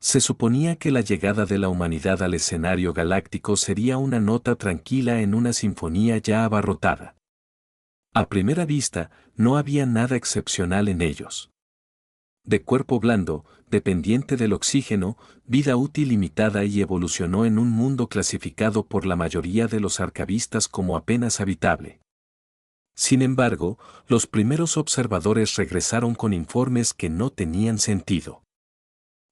Se suponía que la llegada de la humanidad al escenario galáctico sería una nota tranquila en una sinfonía ya abarrotada. A primera vista, no había nada excepcional en ellos. De cuerpo blando, dependiente del oxígeno, vida útil limitada y evolucionó en un mundo clasificado por la mayoría de los arcavistas como apenas habitable. Sin embargo, los primeros observadores regresaron con informes que no tenían sentido.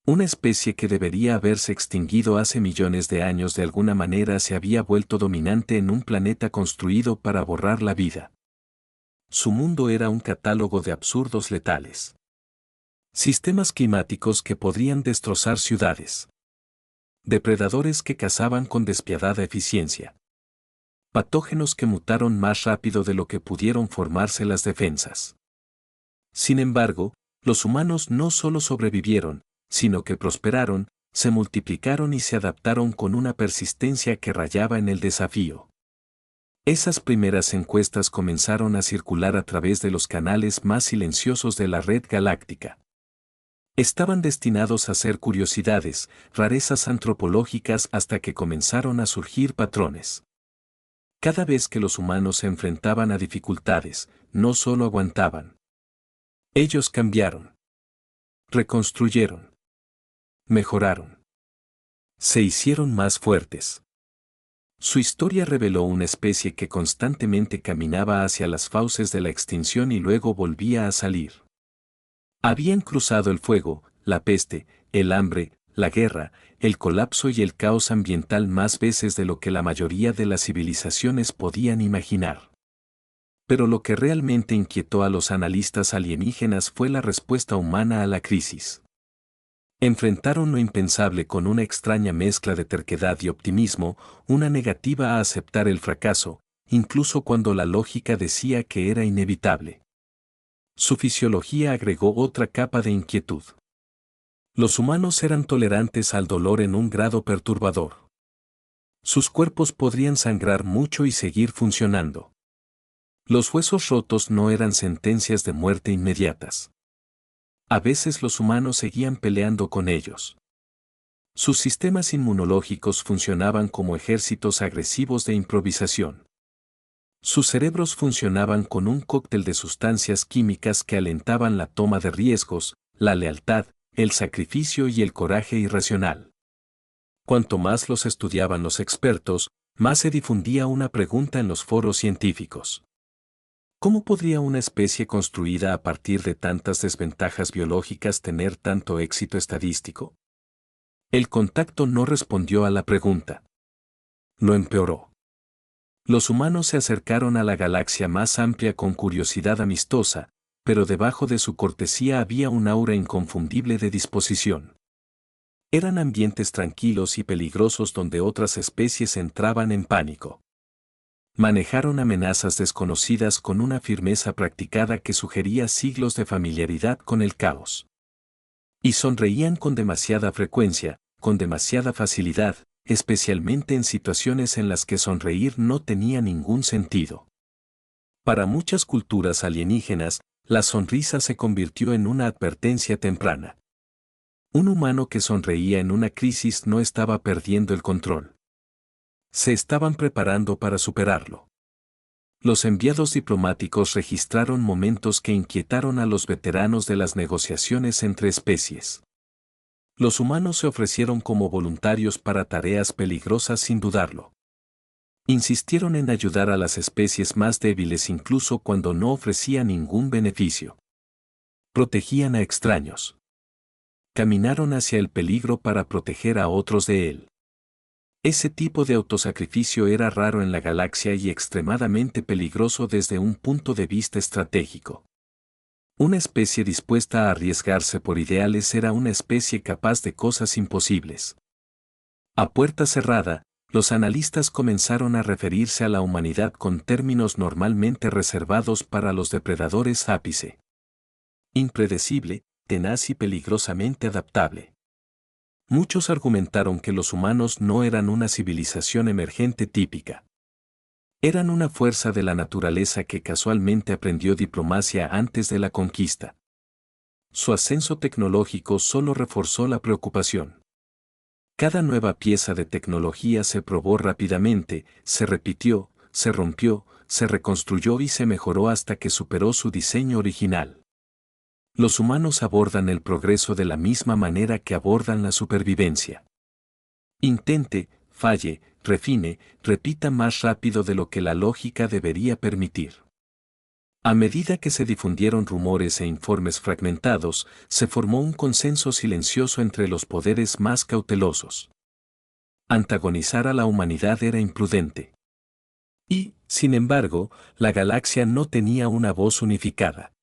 Una especie que debería haberse extinguido hace millones de años de alguna manera se había vuelto dominante en un planeta construido para borrar la vida. Su mundo era un catálogo de absurdos letales. Sistemas climáticos que podrían destrozar ciudades. Depredadores que cazaban con despiadada eficiencia. Patógenos que mutaron más rápido de lo que pudieron formarse las defensas. Sin embargo, los humanos no solo sobrevivieron, sino que prosperaron, se multiplicaron y se adaptaron con una persistencia que rayaba en el desafío. Esas primeras encuestas comenzaron a circular a través de los canales más silenciosos de la red galáctica. Estaban destinados a ser curiosidades, rarezas antropológicas hasta que comenzaron a surgir patrones. Cada vez que los humanos se enfrentaban a dificultades, no solo aguantaban. Ellos cambiaron. Reconstruyeron. Mejoraron. Se hicieron más fuertes. Su historia reveló una especie que constantemente caminaba hacia las fauces de la extinción y luego volvía a salir. Habían cruzado el fuego, la peste, el hambre, la guerra, el colapso y el caos ambiental más veces de lo que la mayoría de las civilizaciones podían imaginar. Pero lo que realmente inquietó a los analistas alienígenas fue la respuesta humana a la crisis. Enfrentaron lo impensable con una extraña mezcla de terquedad y optimismo, una negativa a aceptar el fracaso, incluso cuando la lógica decía que era inevitable. Su fisiología agregó otra capa de inquietud. Los humanos eran tolerantes al dolor en un grado perturbador. Sus cuerpos podrían sangrar mucho y seguir funcionando. Los huesos rotos no eran sentencias de muerte inmediatas. A veces los humanos seguían peleando con ellos. Sus sistemas inmunológicos funcionaban como ejércitos agresivos de improvisación. Sus cerebros funcionaban con un cóctel de sustancias químicas que alentaban la toma de riesgos, la lealtad, el sacrificio y el coraje irracional. Cuanto más los estudiaban los expertos, más se difundía una pregunta en los foros científicos. ¿Cómo podría una especie construida a partir de tantas desventajas biológicas tener tanto éxito estadístico? El contacto no respondió a la pregunta. Lo empeoró. Los humanos se acercaron a la galaxia más amplia con curiosidad amistosa, pero debajo de su cortesía había un aura inconfundible de disposición. Eran ambientes tranquilos y peligrosos donde otras especies entraban en pánico. Manejaron amenazas desconocidas con una firmeza practicada que sugería siglos de familiaridad con el caos. Y sonreían con demasiada frecuencia, con demasiada facilidad, especialmente en situaciones en las que sonreír no tenía ningún sentido. Para muchas culturas alienígenas, la sonrisa se convirtió en una advertencia temprana. Un humano que sonreía en una crisis no estaba perdiendo el control. Se estaban preparando para superarlo. Los enviados diplomáticos registraron momentos que inquietaron a los veteranos de las negociaciones entre especies. Los humanos se ofrecieron como voluntarios para tareas peligrosas sin dudarlo. Insistieron en ayudar a las especies más débiles incluso cuando no ofrecía ningún beneficio. Protegían a extraños. Caminaron hacia el peligro para proteger a otros de él. Ese tipo de autosacrificio era raro en la galaxia y extremadamente peligroso desde un punto de vista estratégico. Una especie dispuesta a arriesgarse por ideales era una especie capaz de cosas imposibles. A puerta cerrada, los analistas comenzaron a referirse a la humanidad con términos normalmente reservados para los depredadores ápice. Impredecible, tenaz y peligrosamente adaptable. Muchos argumentaron que los humanos no eran una civilización emergente típica. Eran una fuerza de la naturaleza que casualmente aprendió diplomacia antes de la conquista. Su ascenso tecnológico solo reforzó la preocupación. Cada nueva pieza de tecnología se probó rápidamente, se repitió, se rompió, se reconstruyó y se mejoró hasta que superó su diseño original. Los humanos abordan el progreso de la misma manera que abordan la supervivencia. Intente, falle, refine, repita más rápido de lo que la lógica debería permitir. A medida que se difundieron rumores e informes fragmentados, se formó un consenso silencioso entre los poderes más cautelosos. Antagonizar a la humanidad era imprudente. Y, sin embargo, la galaxia no tenía una voz unificada.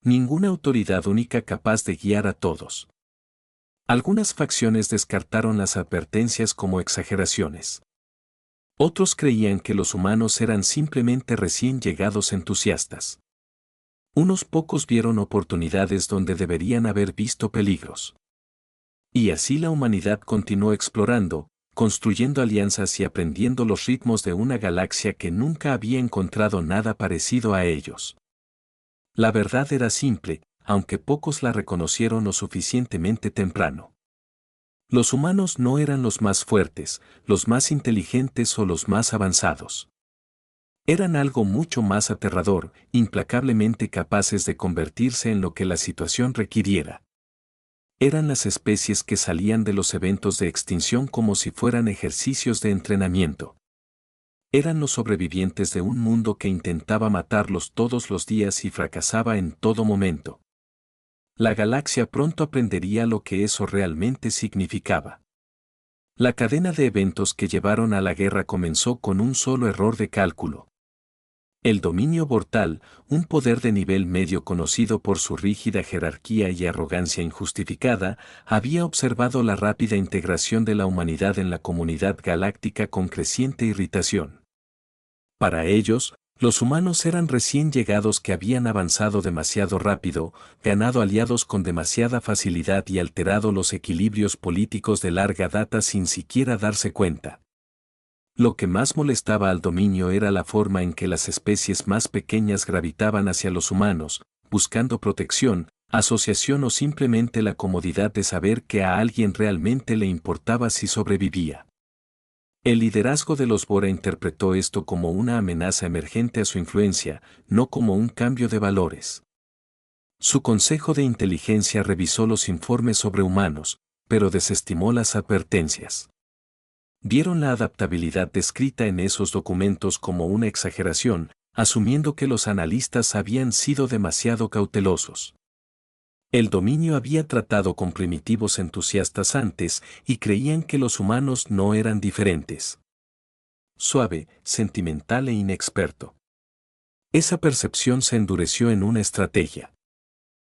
Ninguna autoridad única capaz de guiar a todos. Algunas facciones descartaron las advertencias como exageraciones. Otros creían que los humanos eran simplemente recién llegados entusiastas. Unos pocos vieron oportunidades donde deberían haber visto peligros. Y así la humanidad continuó explorando, construyendo alianzas y aprendiendo los ritmos de una galaxia que nunca había encontrado nada parecido a ellos. La verdad era simple, aunque pocos la reconocieron lo suficientemente temprano. Los humanos no eran los más fuertes, los más inteligentes o los más avanzados. Eran algo mucho más aterrador, implacablemente capaces de convertirse en lo que la situación requiriera. Eran las especies que salían de los eventos de extinción como si fueran ejercicios de entrenamiento. Eran los sobrevivientes de un mundo que intentaba matarlos todos los días y fracasaba en todo momento. La galaxia pronto aprendería lo que eso realmente significaba. La cadena de eventos que llevaron a la guerra comenzó con un solo error de cálculo. El dominio Vortal, un poder de nivel medio conocido por su rígida jerarquía y arrogancia injustificada, había observado la rápida integración de la humanidad en la comunidad galáctica con creciente irritación. Para ellos, los humanos eran recién llegados que habían avanzado demasiado rápido, ganado aliados con demasiada facilidad y alterado los equilibrios políticos de larga data sin siquiera darse cuenta. Lo que más molestaba al dominio era la forma en que las especies más pequeñas gravitaban hacia los humanos, buscando protección, asociación o simplemente la comodidad de saber que a alguien realmente le importaba si sobrevivía. El liderazgo de los Bora interpretó esto como una amenaza emergente a su influencia, no como un cambio de valores. Su Consejo de Inteligencia revisó los informes sobre humanos, pero desestimó las advertencias. Vieron la adaptabilidad descrita en esos documentos como una exageración, asumiendo que los analistas habían sido demasiado cautelosos. El dominio había tratado con primitivos entusiastas antes y creían que los humanos no eran diferentes. Suave, sentimental e inexperto. Esa percepción se endureció en una estrategia.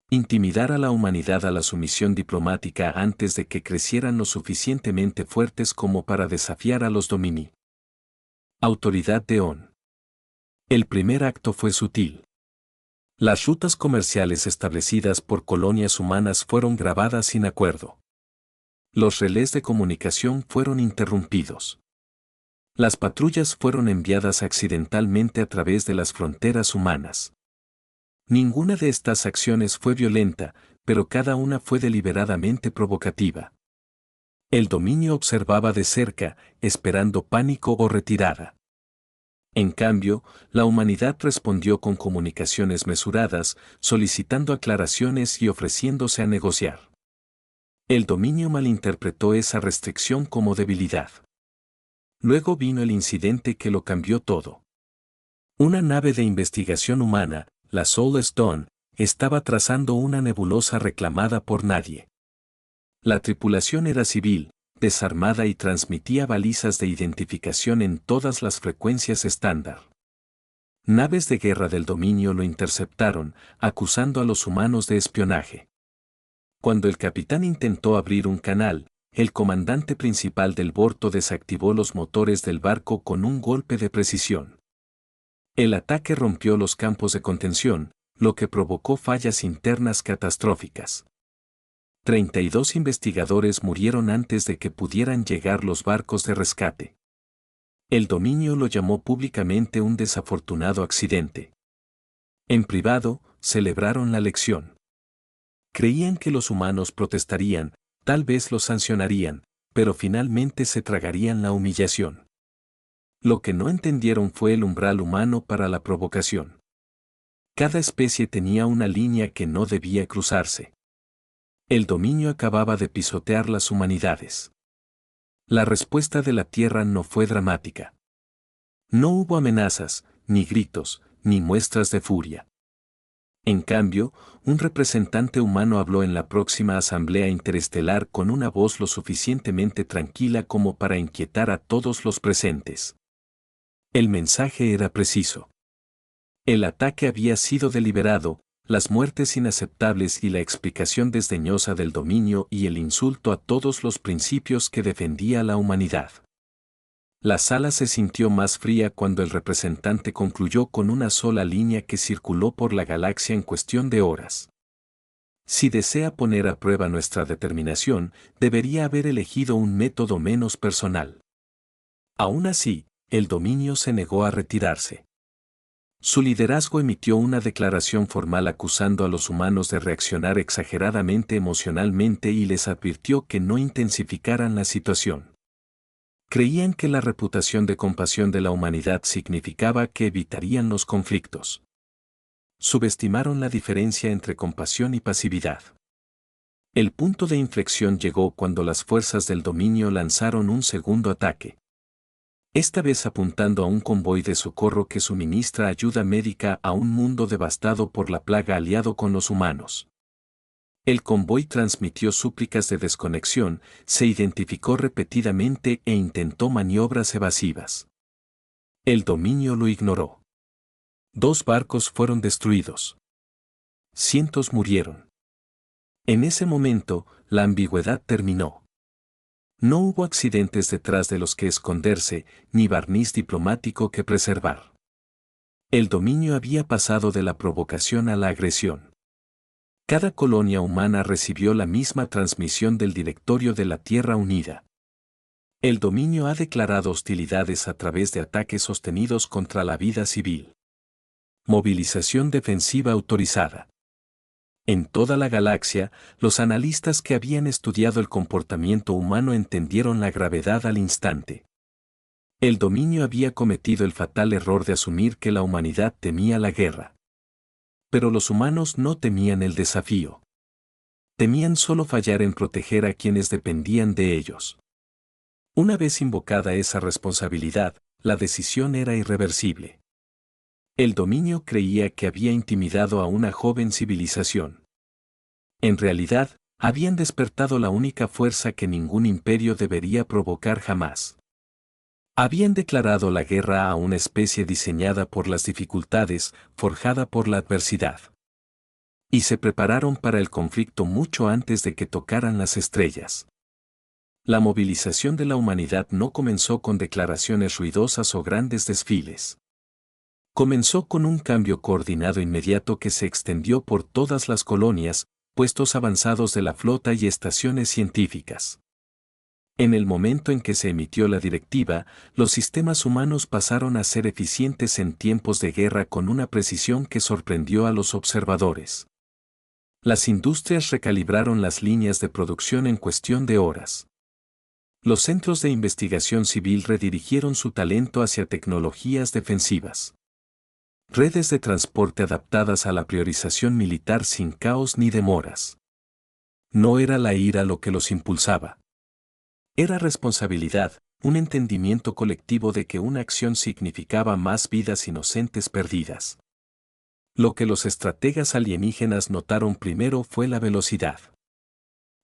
Intimidar a la humanidad a la sumisión diplomática antes de que crecieran lo suficientemente fuertes como para desafiar a los domini. Autoridad de ON. El primer acto fue sutil. Las rutas comerciales establecidas por colonias humanas fueron grabadas sin acuerdo. Los relés de comunicación fueron interrumpidos. Las patrullas fueron enviadas accidentalmente a través de las fronteras humanas. Ninguna de estas acciones fue violenta, pero cada una fue deliberadamente provocativa. El dominio observaba de cerca, esperando pánico o retirada. En cambio, la humanidad respondió con comunicaciones mesuradas, solicitando aclaraciones y ofreciéndose a negociar. El dominio malinterpretó esa restricción como debilidad. Luego vino el incidente que lo cambió todo. Una nave de investigación humana, la Soulless Dawn, estaba trazando una nebulosa reclamada por nadie. La tripulación era civil, desarmada y transmitía balizas de identificación en todas las frecuencias estándar. Naves de guerra del dominio lo interceptaron, acusando a los humanos de espionaje. Cuando el capitán intentó abrir un canal, el comandante principal del bordo desactivó los motores del barco con un golpe de precisión. El ataque rompió los campos de contención, lo que provocó fallas internas catastróficas. 32 investigadores murieron antes de que pudieran llegar los barcos de rescate. El dominio lo llamó públicamente un desafortunado accidente. En privado, celebraron la lección. Creían que los humanos protestarían, tal vez los sancionarían, pero finalmente se tragarían la humillación. Lo que no entendieron fue el umbral humano para la provocación. Cada especie tenía una línea que no debía cruzarse. El dominio acababa de pisotear las humanidades. La respuesta de la Tierra no fue dramática. No hubo amenazas, ni gritos, ni muestras de furia. En cambio, un representante humano habló en la próxima asamblea interestelar con una voz lo suficientemente tranquila como para inquietar a todos los presentes. El mensaje era preciso. El ataque había sido deliberado, las muertes inaceptables y la explicación desdeñosa del dominio y el insulto a todos los principios que defendía la humanidad. La sala se sintió más fría cuando el representante concluyó con una sola línea que circuló por la galaxia en cuestión de horas. Si desea poner a prueba nuestra determinación, debería haber elegido un método menos personal. Aún así, el dominio se negó a retirarse. Su liderazgo emitió una declaración formal acusando a los humanos de reaccionar exageradamente emocionalmente y les advirtió que no intensificaran la situación. Creían que la reputación de compasión de la humanidad significaba que evitarían los conflictos. Subestimaron la diferencia entre compasión y pasividad. El punto de inflexión llegó cuando las fuerzas del dominio lanzaron un segundo ataque. Esta vez apuntando a un convoy de socorro que suministra ayuda médica a un mundo devastado por la plaga aliado con los humanos. El convoy transmitió súplicas de desconexión, se identificó repetidamente e intentó maniobras evasivas. El dominio lo ignoró. 2 barcos fueron destruidos. Cientos murieron. En ese momento, la ambigüedad terminó. No hubo accidentes detrás de los que esconderse, ni barniz diplomático que preservar. El dominio había pasado de la provocación a la agresión. Cada colonia humana recibió la misma transmisión del Directorio de la Tierra Unida. El dominio ha declarado hostilidades a través de ataques sostenidos contra la vida civil. Movilización defensiva autorizada. En toda la galaxia, los analistas que habían estudiado el comportamiento humano entendieron la gravedad al instante. El dominio había cometido el fatal error de asumir que la humanidad temía la guerra. Pero los humanos no temían el desafío. Temían solo fallar en proteger a quienes dependían de ellos. Una vez invocada esa responsabilidad, la decisión era irreversible. El dominio creía que había intimidado a una joven civilización. En realidad, habían despertado la única fuerza que ningún imperio debería provocar jamás. Habían declarado la guerra a una especie diseñada por las dificultades, forjada por la adversidad. Y se prepararon para el conflicto mucho antes de que tocaran las estrellas. La movilización de la humanidad no comenzó con declaraciones ruidosas o grandes desfiles. Comenzó con un cambio coordinado inmediato que se extendió por todas las colonias, puestos avanzados de la flota y estaciones científicas. En el momento en que se emitió la directiva, los sistemas humanos pasaron a ser eficientes en tiempos de guerra con una precisión que sorprendió a los observadores. Las industrias recalibraron las líneas de producción en cuestión de horas. Los centros de investigación civil redirigieron su talento hacia tecnologías defensivas. Redes de transporte adaptadas a la priorización militar sin caos ni demoras. No era la ira lo que los impulsaba. Era responsabilidad, un entendimiento colectivo de que una acción significaba más vidas inocentes perdidas. Lo que los estrategas alienígenas notaron primero fue la velocidad.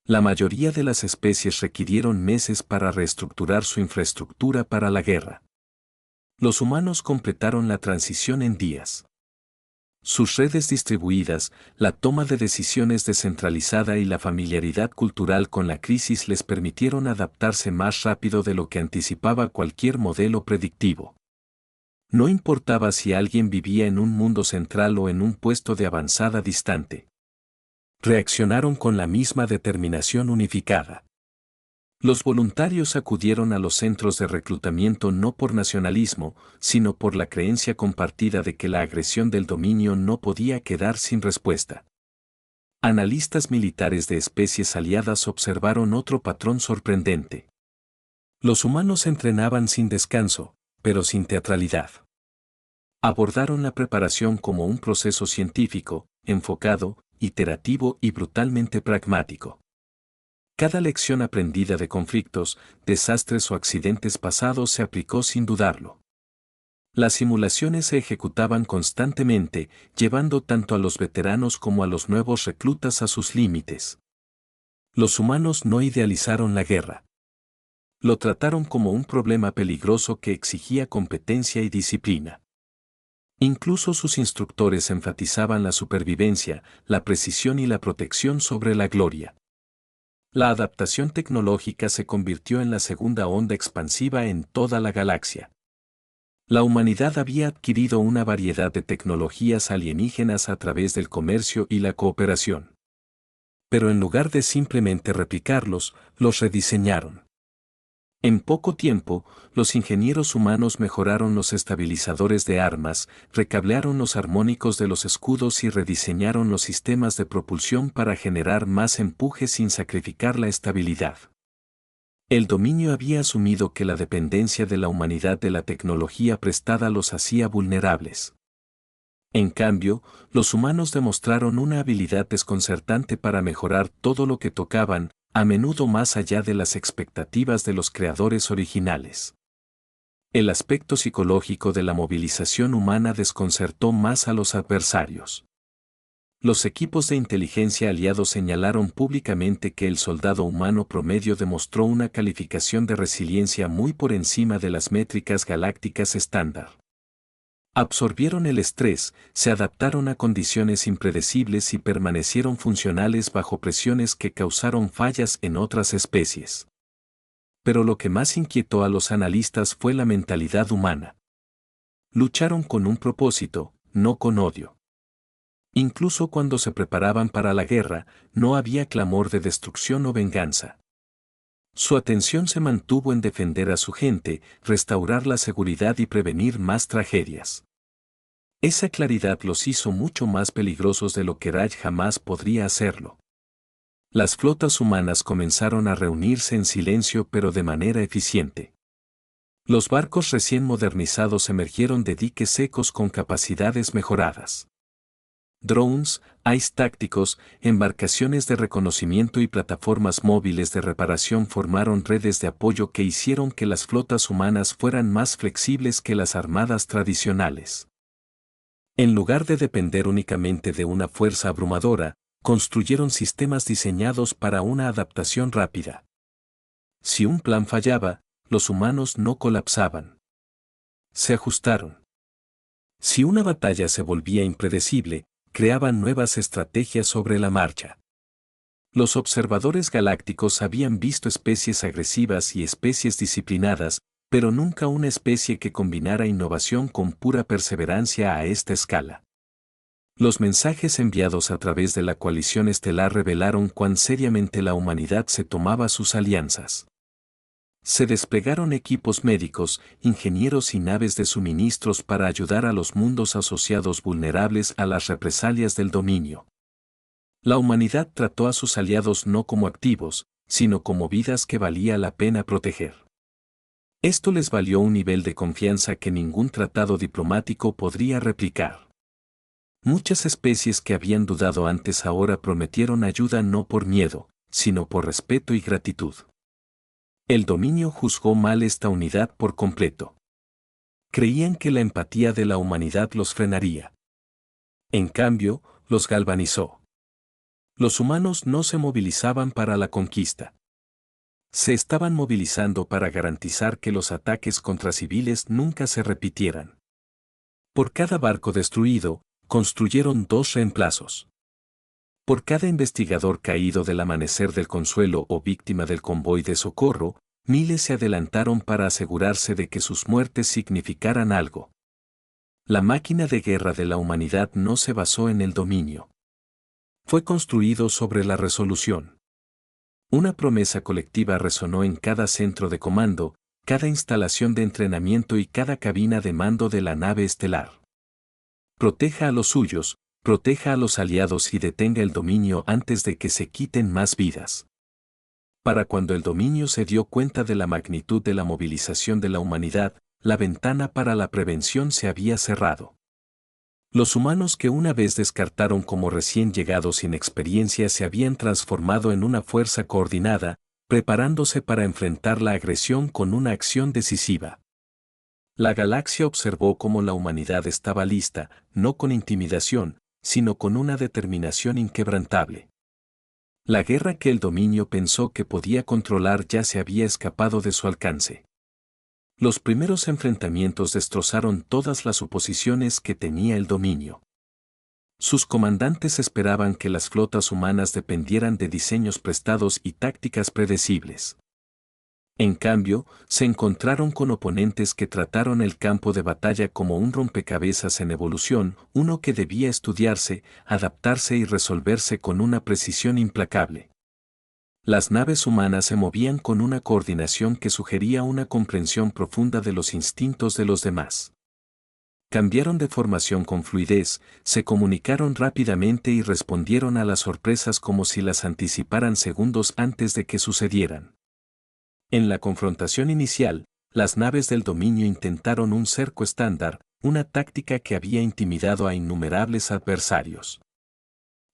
La mayoría de las especies requirieron meses para reestructurar su infraestructura para la guerra. Los humanos completaron la transición en días. Sus redes distribuidas, la toma de decisiones descentralizada y la familiaridad cultural con la crisis les permitieron adaptarse más rápido de lo que anticipaba cualquier modelo predictivo. No importaba si alguien vivía en un mundo central o en un puesto de avanzada distante. Reaccionaron con la misma determinación unificada. Los voluntarios acudieron a los centros de reclutamiento no por nacionalismo, sino por la creencia compartida de que la agresión del dominio no podía quedar sin respuesta. Analistas militares de especies aliadas observaron otro patrón sorprendente. Los humanos entrenaban sin descanso, pero sin teatralidad. Abordaron la preparación como un proceso científico, enfocado, iterativo y brutalmente pragmático. Cada lección aprendida de conflictos, desastres o accidentes pasados se aplicó sin dudarlo. Las simulaciones se ejecutaban constantemente, llevando tanto a los veteranos como a los nuevos reclutas a sus límites. Los humanos no idealizaron la guerra. Lo trataron como un problema peligroso que exigía competencia y disciplina. Incluso sus instructores enfatizaban la supervivencia, la precisión y la protección sobre la gloria. La adaptación tecnológica se convirtió en la segunda onda expansiva en toda la galaxia. La humanidad había adquirido una variedad de tecnologías alienígenas a través del comercio y la cooperación. Pero en lugar de simplemente replicarlos, los rediseñaron. En poco tiempo, los ingenieros humanos mejoraron los estabilizadores de armas, recablearon los armónicos de los escudos y rediseñaron los sistemas de propulsión para generar más empuje sin sacrificar la estabilidad. El dominio había asumido que la dependencia de la humanidad de la tecnología prestada los hacía vulnerables. En cambio, los humanos demostraron una habilidad desconcertante para mejorar todo lo que tocaban, a menudo más allá de las expectativas de los creadores originales. El aspecto psicológico de la movilización humana desconcertó más a los adversarios. Los equipos de inteligencia aliados señalaron públicamente que el soldado humano promedio demostró una calificación de resiliencia muy por encima de las métricas galácticas estándar. Absorbieron el estrés, se adaptaron a condiciones impredecibles y permanecieron funcionales bajo presiones que causaron fallas en otras especies. Pero lo que más inquietó a los analistas fue la mentalidad humana. Lucharon con un propósito, no con odio. Incluso cuando se preparaban para la guerra, no había clamor de destrucción o venganza. Su atención se mantuvo en defender a su gente, restaurar la seguridad y prevenir más tragedias. Esa claridad los hizo mucho más peligrosos de lo que Raj jamás podría hacerlo. Las flotas humanas comenzaron a reunirse en silencio pero de manera eficiente. Los barcos recién modernizados emergieron de diques secos con capacidades mejoradas. Drones, AIS tácticos, embarcaciones de reconocimiento y plataformas móviles de reparación formaron redes de apoyo que hicieron que las flotas humanas fueran más flexibles que las armadas tradicionales. En lugar de depender únicamente de una fuerza abrumadora, construyeron sistemas diseñados para una adaptación rápida. Si un plan fallaba, los humanos no colapsaban. Se ajustaron. Si una batalla se volvía impredecible, creaban nuevas estrategias sobre la marcha. Los observadores galácticos habían visto especies agresivas y especies disciplinadas, pero nunca una especie que combinara innovación con pura perseverancia a esta escala. Los mensajes enviados a través de la coalición estelar revelaron cuán seriamente la humanidad se tomaba sus alianzas. Se desplegaron equipos médicos, ingenieros y naves de suministros para ayudar a los mundos asociados vulnerables a las represalias del dominio. La humanidad trató a sus aliados no como activos, sino como vidas que valía la pena proteger. Esto les valió un nivel de confianza que ningún tratado diplomático podría replicar. Muchas especies que habían dudado antes ahora prometieron ayuda no por miedo, sino por respeto y gratitud. El dominio juzgó mal esta unidad por completo. Creían que la empatía de la humanidad los frenaría. En cambio, los galvanizó. Los humanos no se movilizaban para la conquista. Se estaban movilizando para garantizar que los ataques contra civiles nunca se repitieran. Por cada barco destruido, construyeron 2 reemplazos. Por cada investigador caído del Amanecer del Consuelo o víctima del convoy de socorro, miles se adelantaron para asegurarse de que sus muertes significaran algo. La máquina de guerra de la humanidad no se basó en el dominio. Fue construido sobre la resolución. Una promesa colectiva resonó en cada centro de comando, cada instalación de entrenamiento y cada cabina de mando de la nave estelar. Proteja a los suyos, proteja a los aliados y detenga el dominio antes de que se quiten más vidas. Para cuando el dominio se dio cuenta de la magnitud de la movilización de la humanidad, la ventana para la prevención se había cerrado. Los humanos que una vez descartaron como recién llegados sin experiencia se habían transformado en una fuerza coordinada, preparándose para enfrentar la agresión con una acción decisiva. La galaxia observó cómo la humanidad estaba lista, no con intimidación, sino con una determinación inquebrantable. La guerra que el dominio pensó que podía controlar ya se había escapado de su alcance. Los primeros enfrentamientos destrozaron todas las suposiciones que tenía el dominio. Sus comandantes esperaban que las flotas humanas dependieran de diseños prestados y tácticas predecibles. En cambio, se encontraron con oponentes que trataron el campo de batalla como un rompecabezas en evolución, uno que debía estudiarse, adaptarse y resolverse con una precisión implacable. Las naves humanas se movían con una coordinación que sugería una comprensión profunda de los instintos de los demás. Cambiaron de formación con fluidez, se comunicaron rápidamente y respondieron a las sorpresas como si las anticiparan segundos antes de que sucedieran. En la confrontación inicial, las naves del dominio intentaron un cerco estándar, una táctica que había intimidado a innumerables adversarios.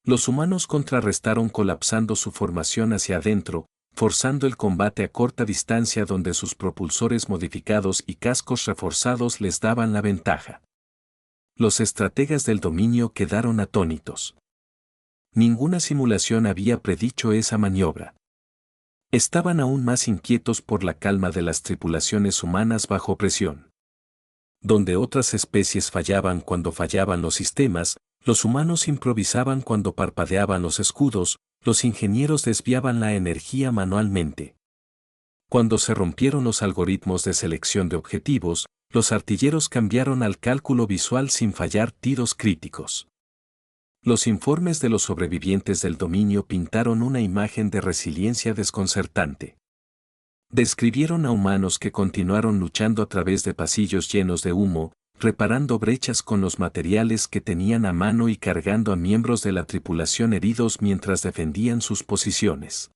Los humanos contrarrestaron colapsando su formación hacia adentro, forzando el combate a corta distancia donde sus propulsores modificados y cascos reforzados les daban la ventaja. Los estrategas del dominio quedaron atónitos. Ninguna simulación había predicho esa maniobra. Estaban aún más inquietos por la calma de las tripulaciones humanas bajo presión. Donde otras especies fallaban cuando fallaban los sistemas, los humanos improvisaban cuando parpadeaban los escudos, los ingenieros desviaban la energía manualmente. Cuando se rompieron los algoritmos de selección de objetivos, los artilleros cambiaron al cálculo visual sin fallar tiros críticos. Los informes de los sobrevivientes del dominio pintaron una imagen de resiliencia desconcertante. Describieron a humanos que continuaron luchando a través de pasillos llenos de humo, reparando brechas con los materiales que tenían a mano y cargando a miembros de la tripulación heridos mientras defendían sus posiciones.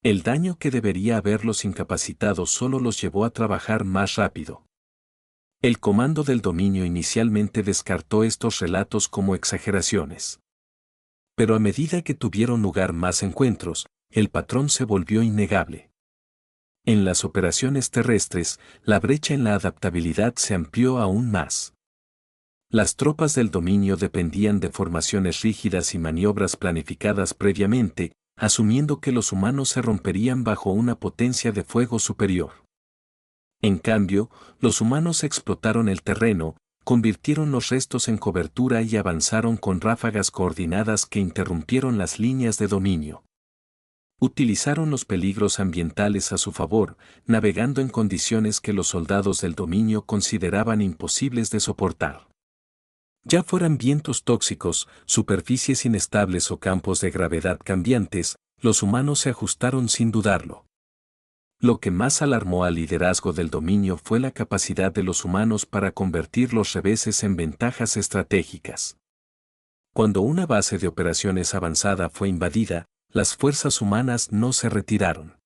El daño que debería haberlos incapacitado solo los llevó a trabajar más rápido. El comando del dominio inicialmente descartó estos relatos como exageraciones. Pero a medida que tuvieron lugar más encuentros, el patrón se volvió innegable. En las operaciones terrestres, la brecha en la adaptabilidad se amplió aún más. Las tropas del dominio dependían de formaciones rígidas y maniobras planificadas previamente, asumiendo que los humanos se romperían bajo una potencia de fuego superior. En cambio, los humanos explotaron el terreno, convirtieron los restos en cobertura y avanzaron con ráfagas coordinadas que interrumpieron las líneas de dominio. Utilizaron los peligros ambientales a su favor, navegando en condiciones que los soldados del dominio consideraban imposibles de soportar. Ya fueran vientos tóxicos, superficies inestables o campos de gravedad cambiantes, los humanos se ajustaron sin dudarlo. Lo que más alarmó al liderazgo del dominio fue la capacidad de los humanos para convertir los reveses en ventajas estratégicas. Cuando una base de operaciones avanzada fue invadida, las fuerzas humanas no se retiraron.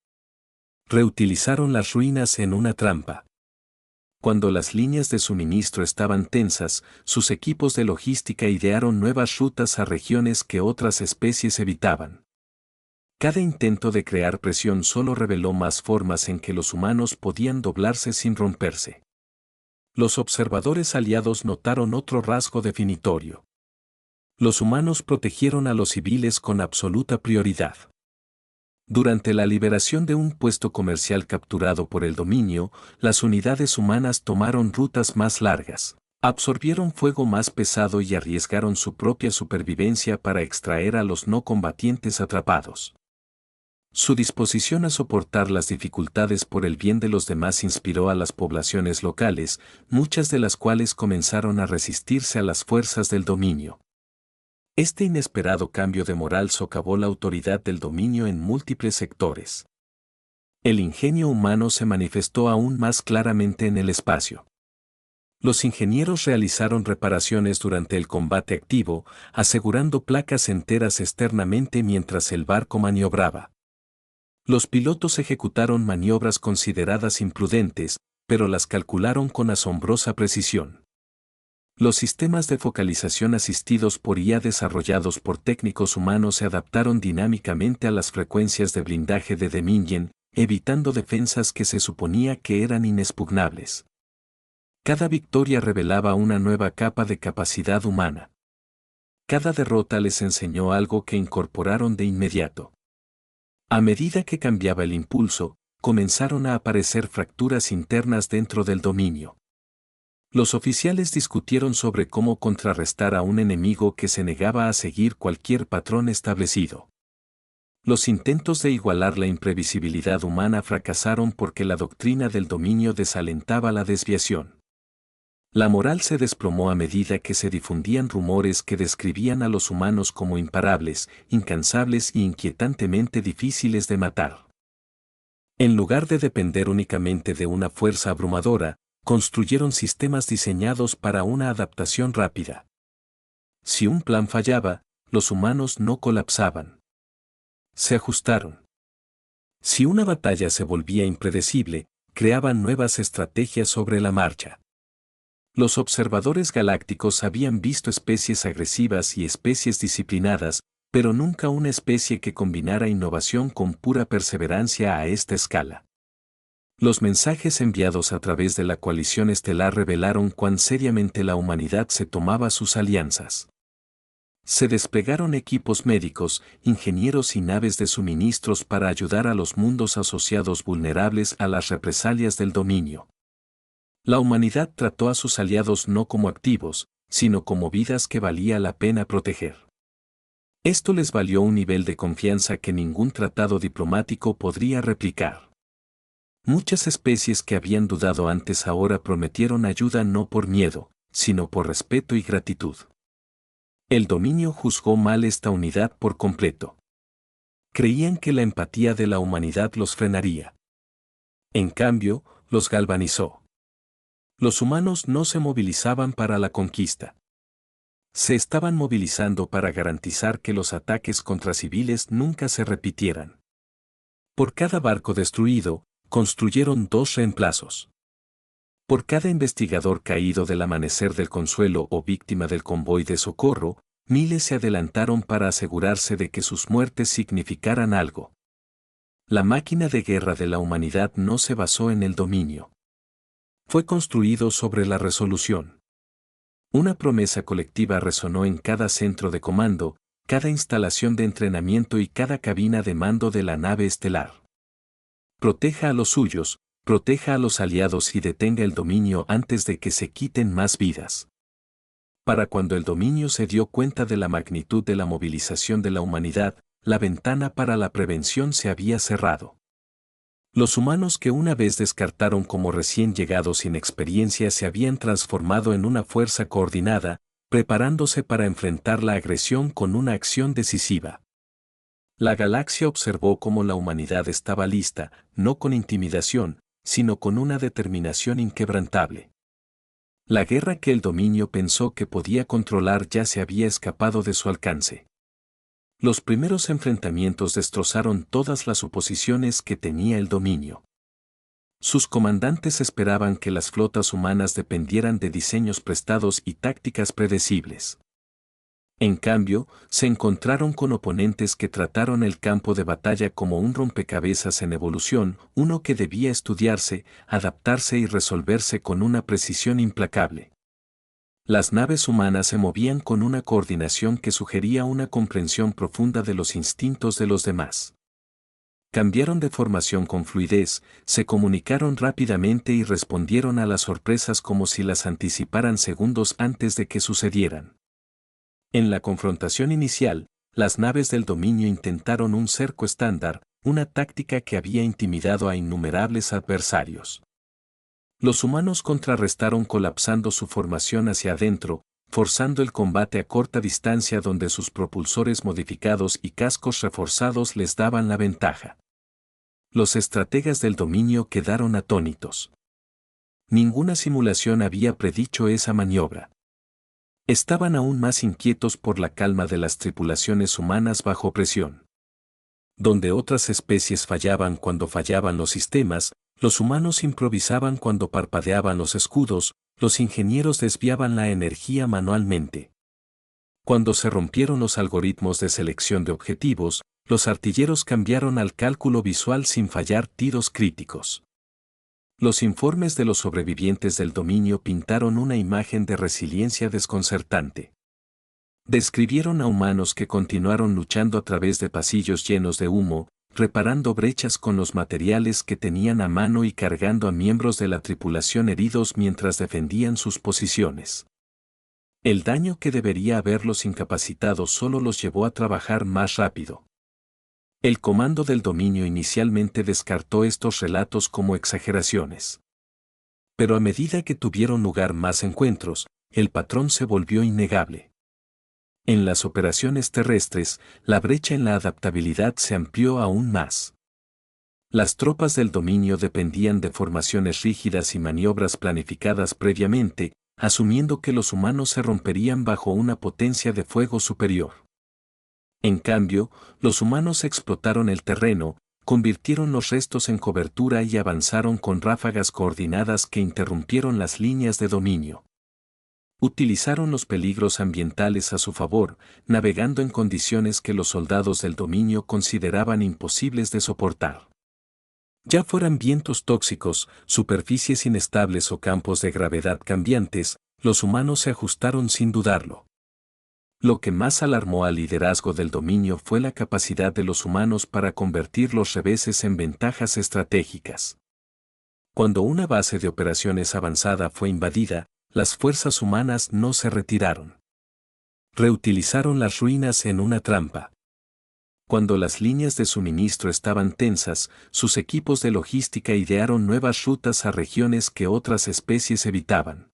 Reutilizaron las ruinas en una trampa. Cuando las líneas de suministro estaban tensas, sus equipos de logística idearon nuevas rutas a regiones que otras especies evitaban. Cada intento de crear presión solo reveló más formas en que los humanos podían doblarse sin romperse. Los observadores aliados notaron otro rasgo definitorio. Los humanos protegieron a los civiles con absoluta prioridad. Durante la liberación de un puesto comercial capturado por el dominio, las unidades humanas tomaron rutas más largas, absorbieron fuego más pesado y arriesgaron su propia supervivencia para extraer a los no combatientes atrapados. Su disposición a soportar las dificultades por el bien de los demás inspiró a las poblaciones locales, muchas de las cuales comenzaron a resistirse a las fuerzas del dominio. Este inesperado cambio de moral socavó la autoridad del dominio en múltiples sectores. El ingenio humano se manifestó aún más claramente en el espacio. Los ingenieros realizaron reparaciones durante el combate activo, asegurando placas enteras externamente mientras el barco maniobraba. Los pilotos ejecutaron maniobras consideradas imprudentes, pero las calcularon con asombrosa precisión. Los sistemas de focalización asistidos por IA desarrollados por técnicos humanos se adaptaron dinámicamente a las frecuencias de blindaje de Dominion, evitando defensas que se suponía que eran inexpugnables. Cada victoria revelaba una nueva capa de capacidad humana. Cada derrota les enseñó algo que incorporaron de inmediato. A medida que cambiaba el impulso, comenzaron a aparecer fracturas internas dentro del dominio. Los oficiales discutieron sobre cómo contrarrestar a un enemigo que se negaba a seguir cualquier patrón establecido. Los intentos de igualar la imprevisibilidad humana fracasaron porque la doctrina del dominio desalentaba la desviación. La moral se desplomó a medida que se difundían rumores que describían a los humanos como imparables, incansables y inquietantemente difíciles de matar. En lugar de depender únicamente de una fuerza abrumadora, construyeron sistemas diseñados para una adaptación rápida. Si un plan fallaba, los humanos no colapsaban. Se ajustaron. Si una batalla se volvía impredecible, creaban nuevas estrategias sobre la marcha. Los observadores galácticos habían visto especies agresivas y especies disciplinadas, pero nunca una especie que combinara innovación con pura perseverancia a esta escala. Los mensajes enviados a través de la coalición estelar revelaron cuán seriamente la humanidad se tomaba sus alianzas. Se desplegaron equipos médicos, ingenieros y naves de suministros para ayudar a los mundos asociados vulnerables a las represalias del dominio. La humanidad trató a sus aliados no como activos, sino como vidas que valía la pena proteger. Esto les valió un nivel de confianza que ningún tratado diplomático podría replicar. Muchas especies que habían dudado antes ahora prometieron ayuda no por miedo, sino por respeto y gratitud. El dominio juzgó mal esta unidad por completo. Creían que la empatía de la humanidad los frenaría. En cambio, los galvanizó. Los humanos no se movilizaban para la conquista. Se estaban movilizando para garantizar que los ataques contra civiles nunca se repitieran. Por cada barco destruido, construyeron 2 reemplazos. Por cada investigador caído del amanecer del Consuelo o víctima del convoy de socorro, miles se adelantaron para asegurarse de que sus muertes significaran algo. La máquina de guerra de la humanidad no se basó en el dominio. Fue construido sobre la resolución. Una promesa colectiva resonó en cada centro de comando, cada instalación de entrenamiento y cada cabina de mando de la nave estelar. Proteja a los suyos, proteja a los aliados y detenga el dominio antes de que se quiten más vidas. Para cuando el dominio se dio cuenta de la magnitud de la movilización de la humanidad, la ventana para la prevención se había cerrado. Los humanos que una vez descartaron como recién llegados sin experiencia se habían transformado en una fuerza coordinada, preparándose para enfrentar la agresión con una acción decisiva. La galaxia observó cómo la humanidad estaba lista, no con intimidación, sino con una determinación inquebrantable. La guerra que el dominio pensó que podía controlar ya se había escapado de su alcance. Los primeros enfrentamientos destrozaron todas las suposiciones que tenía el dominio. Sus comandantes esperaban que las flotas humanas dependieran de diseños prestados y tácticas predecibles. En cambio, se encontraron con oponentes que trataron el campo de batalla como un rompecabezas en evolución, uno que debía estudiarse, adaptarse y resolverse con una precisión implacable. Las naves humanas se movían con una coordinación que sugería una comprensión profunda de los instintos de los demás. Cambiaron de formación con fluidez, se comunicaron rápidamente y respondieron a las sorpresas como si las anticiparan segundos antes de que sucedieran. En la confrontación inicial, las naves del dominio intentaron un cerco estándar, una táctica que había intimidado a innumerables adversarios. Los humanos contrarrestaron colapsando su formación hacia adentro, forzando el combate a corta distancia donde sus propulsores modificados y cascos reforzados les daban la ventaja. Los estrategas del dominio quedaron atónitos. Ninguna simulación había predicho esa maniobra. Estaban aún más inquietos por la calma de las tripulaciones humanas bajo presión. Donde otras especies fallaban cuando fallaban los sistemas, los humanos improvisaban cuando parpadeaban los escudos, los ingenieros desviaban la energía manualmente. Cuando se rompieron los algoritmos de selección de objetivos, los artilleros cambiaron al cálculo visual sin fallar tiros críticos. Los informes de los sobrevivientes del dominio pintaron una imagen de resiliencia desconcertante. Describieron a humanos que continuaron luchando a través de pasillos llenos de humo, reparando brechas con los materiales que tenían a mano y cargando a miembros de la tripulación heridos mientras defendían sus posiciones. El daño que debería haberlos incapacitado solo los llevó a trabajar más rápido. El comando del dominio inicialmente descartó estos relatos como exageraciones. Pero a medida que tuvieron lugar más encuentros, el patrón se volvió innegable. En las operaciones terrestres, la brecha en la adaptabilidad se amplió aún más. Las tropas del dominio dependían de formaciones rígidas y maniobras planificadas previamente, asumiendo que los humanos se romperían bajo una potencia de fuego superior. En cambio, los humanos explotaron el terreno, convirtieron los restos en cobertura y avanzaron con ráfagas coordinadas que interrumpieron las líneas de dominio. Utilizaron los peligros ambientales a su favor, navegando en condiciones que los soldados del dominio consideraban imposibles de soportar. Ya fueran vientos tóxicos, superficies inestables o campos de gravedad cambiantes, los humanos se ajustaron sin dudarlo. Lo que más alarmó al liderazgo del dominio fue la capacidad de los humanos para convertir los reveses en ventajas estratégicas. Cuando una base de operaciones avanzada fue invadida, las fuerzas humanas no se retiraron. Reutilizaron las ruinas en una trampa. Cuando las líneas de suministro estaban tensas, sus equipos de logística idearon nuevas rutas a regiones que otras especies evitaban.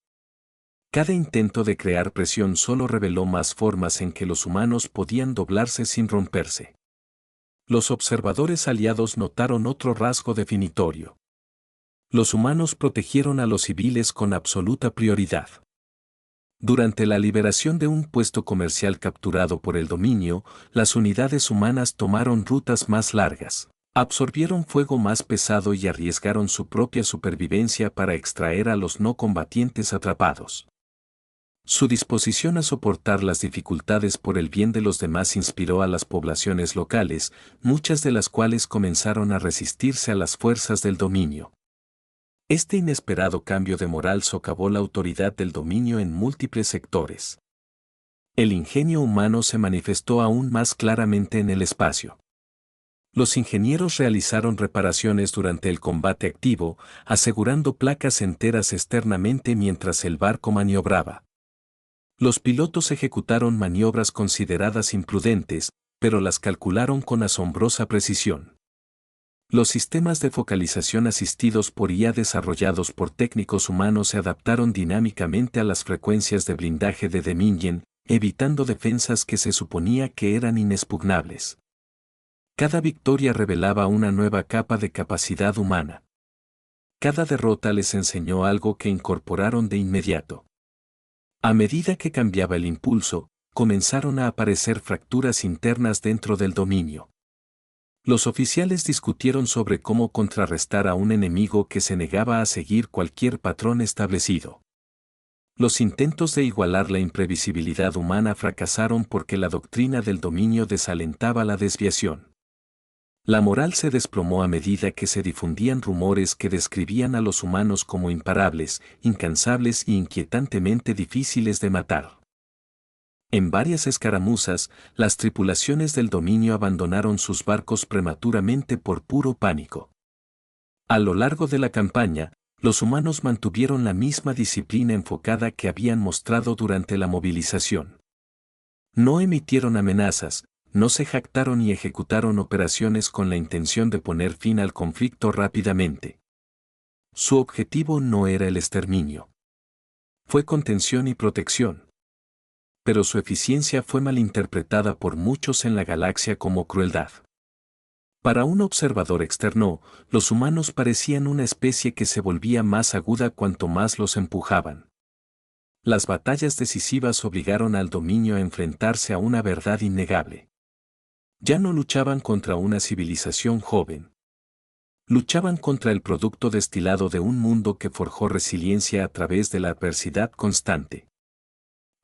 Cada intento de crear presión solo reveló más formas en que los humanos podían doblarse sin romperse. Los observadores aliados notaron otro rasgo definitorio. Los humanos protegieron a los civiles con absoluta prioridad. Durante la liberación de un puesto comercial capturado por el dominio, las unidades humanas tomaron rutas más largas, absorbieron fuego más pesado y arriesgaron su propia supervivencia para extraer a los no combatientes atrapados. Su disposición a soportar las dificultades por el bien de los demás inspiró a las poblaciones locales, muchas de las cuales comenzaron a resistirse a las fuerzas del dominio. Este inesperado cambio de moral socavó la autoridad del dominio en múltiples sectores. El ingenio humano se manifestó aún más claramente en el espacio. Los ingenieros realizaron reparaciones durante el combate activo, asegurando placas enteras externamente mientras el barco maniobraba. Los pilotos ejecutaron maniobras consideradas imprudentes, pero las calcularon con asombrosa precisión. Los sistemas de focalización asistidos por IA desarrollados por técnicos humanos se adaptaron dinámicamente a las frecuencias de blindaje de Dominion, evitando defensas que se suponía que eran inexpugnables. Cada victoria revelaba una nueva capa de capacidad humana. Cada derrota les enseñó algo que incorporaron de inmediato. A medida que cambiaba el impulso, comenzaron a aparecer fracturas internas dentro del dominio. Los oficiales discutieron sobre cómo contrarrestar a un enemigo que se negaba a seguir cualquier patrón establecido. Los intentos de igualar la imprevisibilidad humana fracasaron porque la doctrina del dominio desalentaba la desviación. La moral se desplomó a medida que se difundían rumores que describían a los humanos como imparables, incansables e inquietantemente difíciles de matar. En varias escaramuzas, las tripulaciones del dominio abandonaron sus barcos prematuramente por puro pánico. A lo largo de la campaña, los humanos mantuvieron la misma disciplina enfocada que habían mostrado durante la movilización. No emitieron amenazas, no se jactaron y ejecutaron operaciones con la intención de poner fin al conflicto rápidamente. Su objetivo no era el exterminio. Fue contención y protección. Pero su eficiencia fue malinterpretada por muchos en la galaxia como crueldad. Para un observador externo, los humanos parecían una especie que se volvía más aguda cuanto más los empujaban. Las batallas decisivas obligaron al dominio a enfrentarse a una verdad innegable. Ya no luchaban contra una civilización joven. Luchaban contra el producto destilado de un mundo que forjó resiliencia a través de la adversidad constante.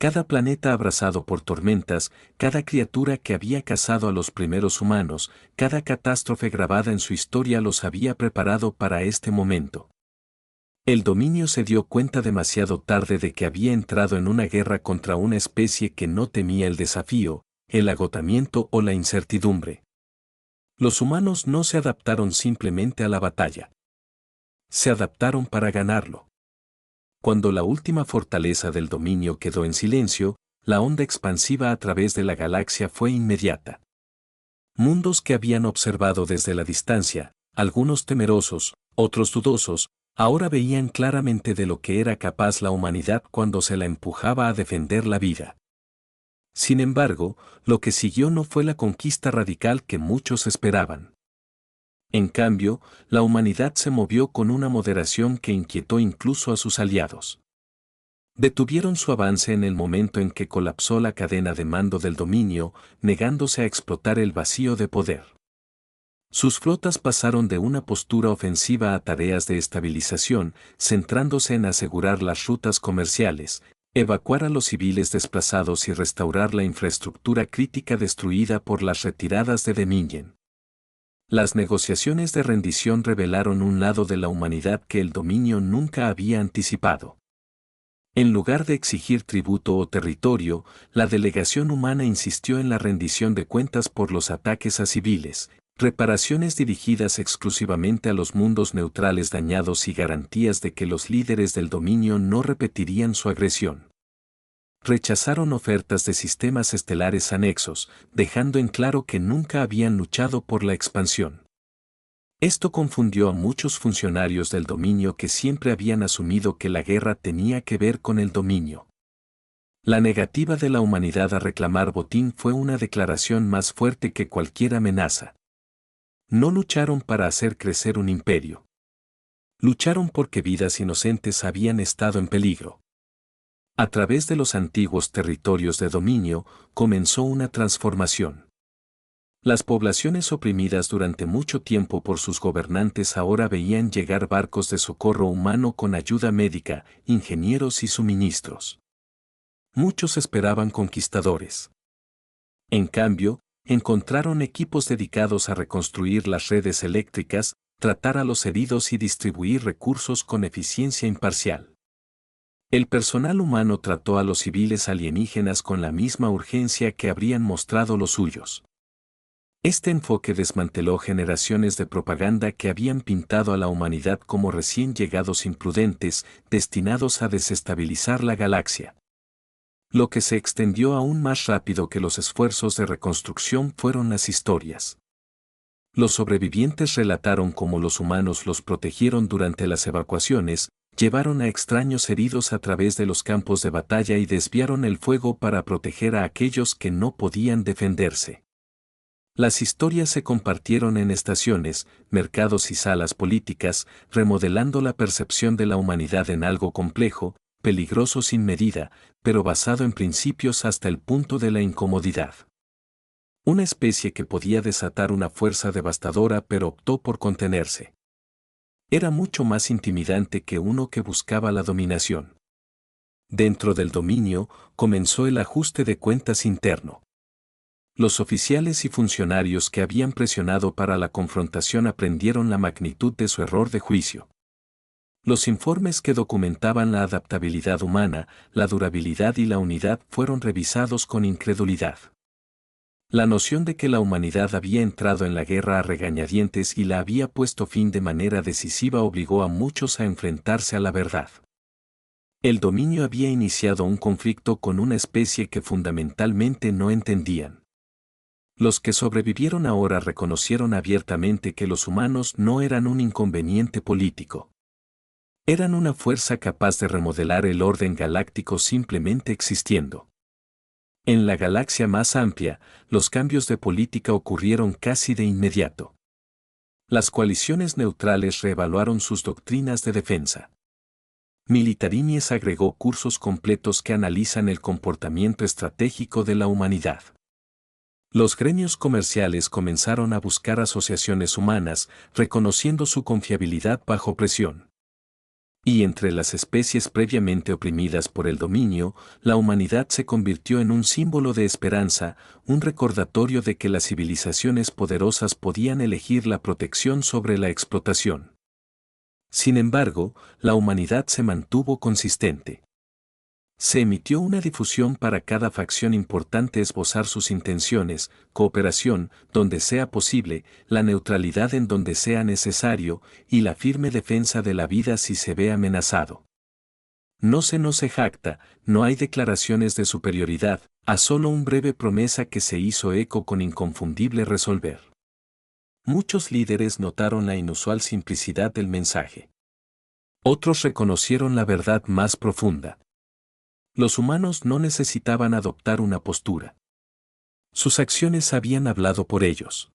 Cada planeta abrasado por tormentas, cada criatura que había cazado a los primeros humanos, cada catástrofe grabada en su historia los había preparado para este momento. El dominio se dio cuenta demasiado tarde de que había entrado en una guerra contra una especie que no temía el desafío, el agotamiento o la incertidumbre. Los humanos no se adaptaron simplemente a la batalla. Se adaptaron para ganarlo. Cuando la última fortaleza del dominio quedó en silencio, la onda expansiva a través de la galaxia fue inmediata. Mundos que habían observado desde la distancia, algunos temerosos, otros dudosos, ahora veían claramente de lo que era capaz la humanidad cuando se la empujaba a defender la vida. Sin embargo, lo que siguió no fue la conquista radical que muchos esperaban. En cambio, la humanidad se movió con una moderación que inquietó incluso a sus aliados. Detuvieron su avance en el momento en que colapsó la cadena de mando del dominio, negándose a explotar el vacío de poder. Sus flotas pasaron de una postura ofensiva a tareas de estabilización, centrándose en asegurar las rutas comerciales, evacuar a los civiles desplazados y restaurar la infraestructura crítica destruida por las retiradas de Dominion. Las negociaciones de rendición revelaron un lado de la humanidad que el dominio nunca había anticipado. En lugar de exigir tributo o territorio, la delegación humana insistió en la rendición de cuentas por los ataques a civiles, reparaciones dirigidas exclusivamente a los mundos neutrales dañados y garantías de que los líderes del dominio no repetirían su agresión. Rechazaron ofertas de sistemas estelares anexos, dejando en claro que nunca habían luchado por la expansión. Esto confundió a muchos funcionarios del dominio que siempre habían asumido que la guerra tenía que ver con el dominio. La negativa de la humanidad a reclamar botín fue una declaración más fuerte que cualquier amenaza. No lucharon para hacer crecer un imperio. Lucharon porque vidas inocentes habían estado en peligro. A través de los antiguos territorios de dominio, comenzó una transformación. Las poblaciones oprimidas durante mucho tiempo por sus gobernantes ahora veían llegar barcos de socorro humano con ayuda médica, ingenieros y suministros. Muchos esperaban conquistadores. En cambio, encontraron equipos dedicados a reconstruir las redes eléctricas, tratar a los heridos y distribuir recursos con eficiencia imparcial. El personal humano trató a los civiles alienígenas con la misma urgencia que habrían mostrado los suyos. Este enfoque desmanteló generaciones de propaganda que habían pintado a la humanidad como recién llegados imprudentes, destinados a desestabilizar la galaxia. Lo que se extendió aún más rápido que los esfuerzos de reconstrucción fueron las historias. Los sobrevivientes relataron cómo los humanos los protegieron durante las evacuaciones, llevaron a extraños heridos a través de los campos de batalla y desviaron el fuego para proteger a aquellos que no podían defenderse. Las historias se compartieron en estaciones, mercados y salas políticas, remodelando la percepción de la humanidad en algo complejo, peligroso sin medida, pero basado en principios hasta el punto de la incomodidad. Una especie que podía desatar una fuerza devastadora pero optó por contenerse. Era mucho más intimidante que uno que buscaba la dominación. Dentro del dominio, comenzó el ajuste de cuentas interno. Los oficiales y funcionarios que habían presionado para la confrontación aprendieron la magnitud de su error de juicio. Los informes que documentaban la adaptabilidad humana, la durabilidad y la unidad fueron revisados con incredulidad. La noción de que la humanidad había entrado en la guerra a regañadientes y la había puesto fin de manera decisiva obligó a muchos a enfrentarse a la verdad. El dominio había iniciado un conflicto con una especie que fundamentalmente no entendían. Los que sobrevivieron ahora reconocieron abiertamente que los humanos no eran un inconveniente político. Eran una fuerza capaz de remodelar el orden galáctico simplemente existiendo. En la galaxia más amplia, los cambios de política ocurrieron casi de inmediato. Las coaliciones neutrales reevaluaron sus doctrinas de defensa. Militarínies agregó cursos completos que analizan el comportamiento estratégico de la humanidad. Los gremios comerciales comenzaron a buscar asociaciones humanas, reconociendo su confiabilidad bajo presión. Y entre las especies previamente oprimidas por el dominio, la humanidad se convirtió en un símbolo de esperanza, un recordatorio de que las civilizaciones poderosas podían elegir la protección sobre la explotación. Sin embargo, la humanidad se mantuvo consistente. Se emitió una difusión para cada facción importante esbozar sus intenciones, cooperación, donde sea posible, la neutralidad en donde sea necesario, y la firme defensa de la vida si se ve amenazado. No se jacta, no hay declaraciones de superioridad, a solo un breve promesa que se hizo eco con inconfundible resolver. Muchos líderes notaron la inusual simplicidad del mensaje. Otros reconocieron la verdad más profunda. Los humanos no necesitaban adoptar una postura. Sus acciones habían hablado por ellos.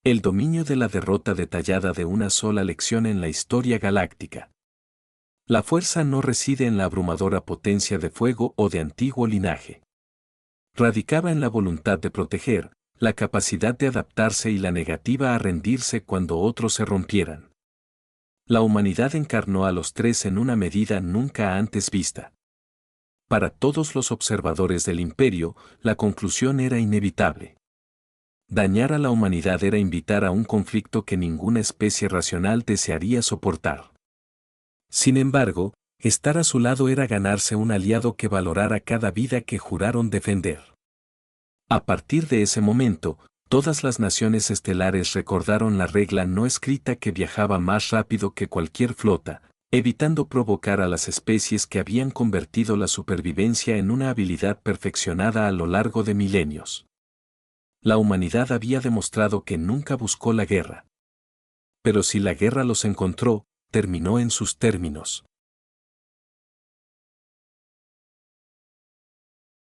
El dominio de la derrota detallada de una sola lección en la historia galáctica. La fuerza no reside en la abrumadora potencia de fuego o de antiguo linaje. Radicaba en la voluntad de proteger, la capacidad de adaptarse y la negativa a rendirse cuando otros se rompieran. La humanidad encarnó a los tres en una medida nunca antes vista. Para todos los observadores del imperio, la conclusión era inevitable. Dañar a la humanidad era invitar a un conflicto que ninguna especie racional desearía soportar. Sin embargo, estar a su lado era ganarse un aliado que valorara cada vida que juraron defender. A partir de ese momento, todas las naciones estelares recordaron la regla no escrita que viajaba más rápido que cualquier flota, evitando provocar a las especies que habían convertido la supervivencia en una habilidad perfeccionada a lo largo de milenios. La humanidad había demostrado que nunca buscó la guerra. Pero si la guerra los encontró, terminó en sus términos.